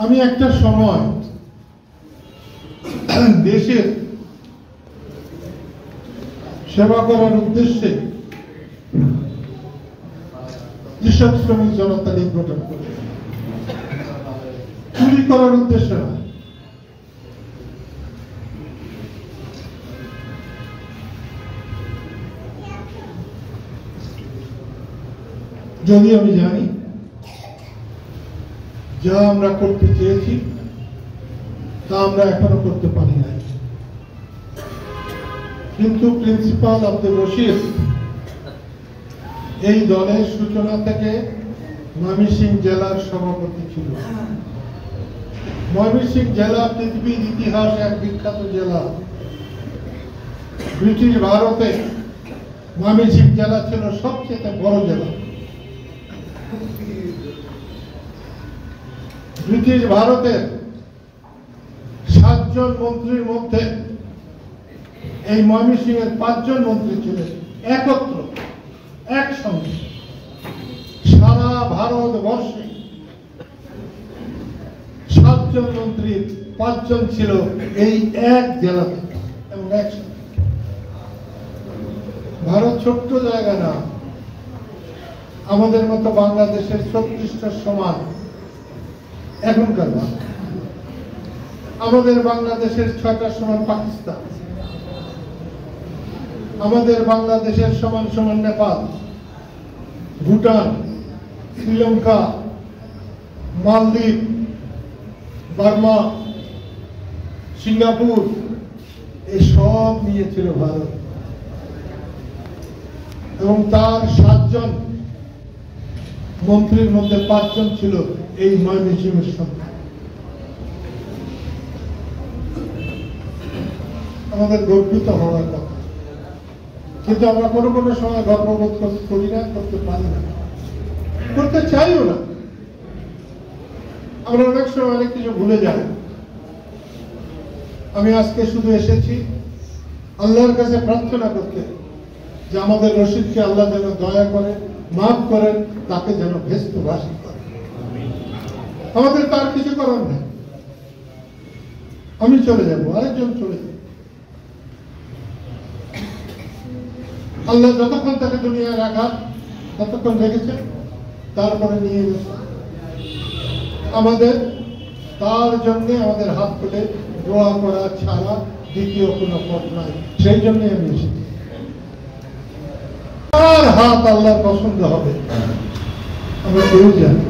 আমি একটা সময় দেশের সেবা করার উদ্দেশ্যে কৃষক শ্রমিক জনতা লীগ গঠন করি, চুরি করার উদ্দেশ্যে না। যদি আমি জানি যা আমরা করতে চেয়েছি তা আমরা এখনো করতে পারি নাই, কিন্তু প্রিন্সিপাল আব্দুর রশিদ এই দলের সূচনা থেকে ময়মনসিংহ জেলার সভাপতি ছিল। ময়মনসিংহ জেলা পৃথিবীর ইতিহাস এক বিখ্যাত জেলা। ব্রিটিশ ভারতে ময়মনসিংহ জেলা ছিল সবচেয়ে বড় জেলা। ব্রিটিশ ভারতের 7 জন মন্ত্রীর মধ্যে এই ময়মনসিংহের 5 জন মন্ত্রী ছিলেন একত্র একসঙ্গে। সারা ভারতবর্ষে 7 জন মন্ত্রীর 5 জন ছিল এই এক জেলাতে এবং একসঙ্গে। ভারত ছোট্ট জায়গা না, আমাদের মতো বাংলাদেশের 36টার সমান এখনকার ভারত। আমাদের বাংলাদেশের 6টার সমান পাকিস্তান, আমাদের বাংলাদেশের সমান সমান নেপাল, ভুটান, শ্রীলঙ্কা, মালদ্বীপ, বার্মা, সিঙ্গাপুর, এসব নিয়েছিল ভারত। এবং তার 7 জন মন্ত্রীর মধ্যে 5 জন ছিল এই ময়মনসিংহের সন্তান। আমাদের গর্বিত হওয়ার কথা, কিন্তু আমরা কোনো কোনো সময় গর্ববোধ করি না, করতে পারি না, করতে চাইও না। আমরা অনেক সময় অনেক কিছু ভুলে যাই। আমি আজকে শুধু এসেছি আল্লাহর কাছে প্রার্থনা করতে যে আমাদের রশিদকে আল্লাহ যেন দয়া করে, মাফ করেন, তাকে যেন ভেস্তুভাষী করেন। আমাদের তার কিছু করার নেই। আমি চলে যাব, আরেকজন চলে যাবে। আল্লাহ যতক্ষণ তাকে দুনিয়ায় রাখার ততক্ষণ রেখেছেন, তারপরে নিয়ে গেছে। আমাদের তার জন্য আমাদের হাত তুলে দোয়া করা ছাড়া দ্বিতীয় কোনো পথ নাই। সেই জন্যই আমি এসেছি। তার হাত আল্লাহর পছন্দ হবে আমরা কেউ জানি।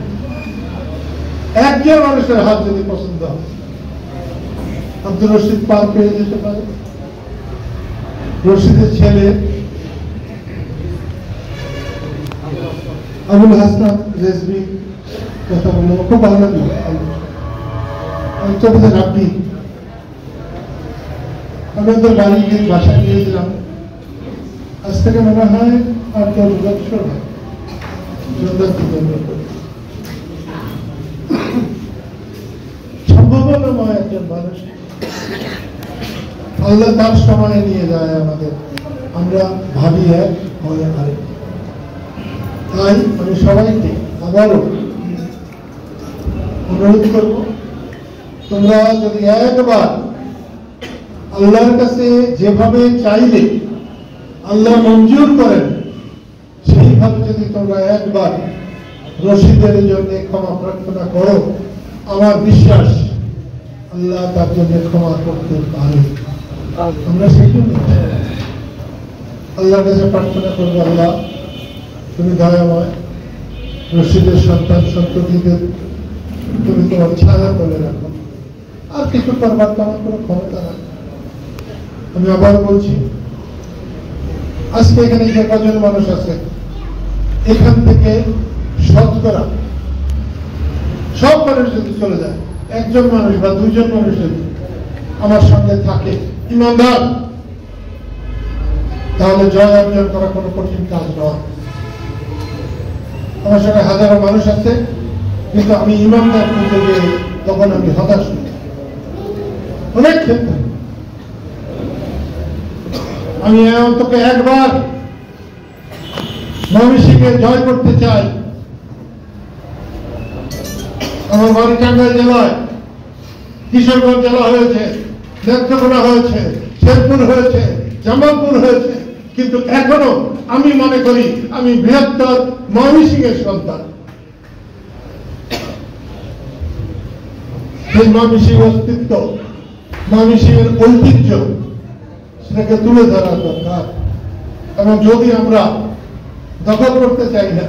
একজন মানুষের হাত যদি পছন্দ হবে, আব্দুর রশিদ পার পেয়ে যেতে পারে। রশিদের ছেলে আবুল হাসান রেজভি কথা বললো, খুব ভালো লাগলো। আপনি আমি ওদের বাড়ি গিয়ে বাসায় গিয়েছিলাম। আজ থেকে মনে হয় 8-10 বছর সম্ভাবনাময় একজন মানুষ। আল্লাহ তার সময় নিয়ে যায় আমাদের, আমরা ভাবি এক, হয় আরেক। তাই আমি সবাইকে আবারও অনুরোধ করব, তোমরা যদি একবার আল্লাহর কাছে যেভাবে চাইলে আল্লাহ মঞ্জুর করেন, সেইভাবে যদি তোমরা একবার রশিদের জন্য ক্ষমা প্রার্থনা করো, আমার বিশ্বাস আল্লাহ তার জন্য ক্ষমা করতে পারে। আমরা সেই জন্য আল্লাহর কাছে প্রার্থনা করবো, আল্লাহ তুমি দয়াময়, রশিদের সন্তান সন্ততিদের তুমি তোমার ছায়া তলে রাখো। আর কিছু করবার তো আমার কোনো ক্ষমতা নাই। আমি আবার বলছি, আজকে এখানে যে কজন মানুষ আছে, এখান থেকে শতকরা সব মানুষ যদি চলে যায়, একজন মানুষ বা 2 জন মানুষ যদি আমার সঙ্গে থাকে ইমানদার, তাহলে জয় অর্জন করা কোনো কঠিন কাজ নয়। আমার সঙ্গে হাজারো মানুষ আছে, কিন্তু আমি ইমানদার করতে গিয়ে তখন আমি হতাশ হই অনেক ক্ষেত্রে। আমি অন্তত একবার ময়মনসিংহে জয় করতে চাই। আমার বাড়ি টাঙ্গাইল জেলায়, কিশোরগঞ্জ জেলা হয়েছে, নেত্রকোনা হয়েছে, শেরপুর হয়েছে, জামালপুর হয়েছে, কিন্তু এখনো আমি মনে করি আমি বৃহত্তর ময়মনসিংহের সন্তান। সেই ময়মনসিংহ অস্তিত্ব, ময়মনসিংহের ঐতিহ্য, সেটাকে তুলে ধরা দরকার। এবং যদি আমরা দখল করতে চাই না,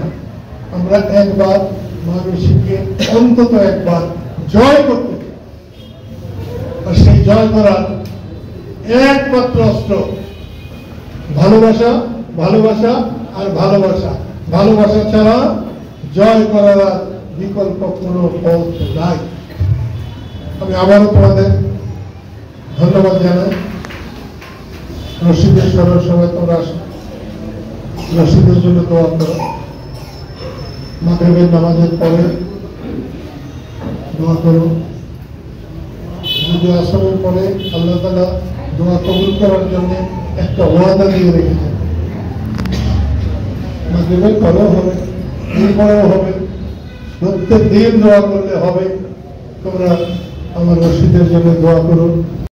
আমরা একবার ময়মনসিংহকে অন্তত একবার জয় করতে চাই। আর সেই জয় করার একমাত্র অস্ত্র ভালোবাসা, ভালোবাসা আর ভালোবাসা। ভালোবাসা ছাড়া জয় করার বিকল্প কোনো পথ নাই। আমি আবারও তোমাদের ধন্যবাদ জানাই। রশিদের স্মরণ সভায় তোমরা রশিদের জন্য দোয়া করো, মাগরিবের নামাজের পরে দোয়া করো। যদি আসরের পরে আল্লাহ তাআলা দোয়া কবুল করার জন্য একটা ওয়াদা দিয়ে রেখেছেন, মাগরিবের পরেও হবে, এরপরেও হবে, প্রত্যেক দিন দোয়া করলে হবে। তোমরা আমার রশিদের জন্য দোয়া করো।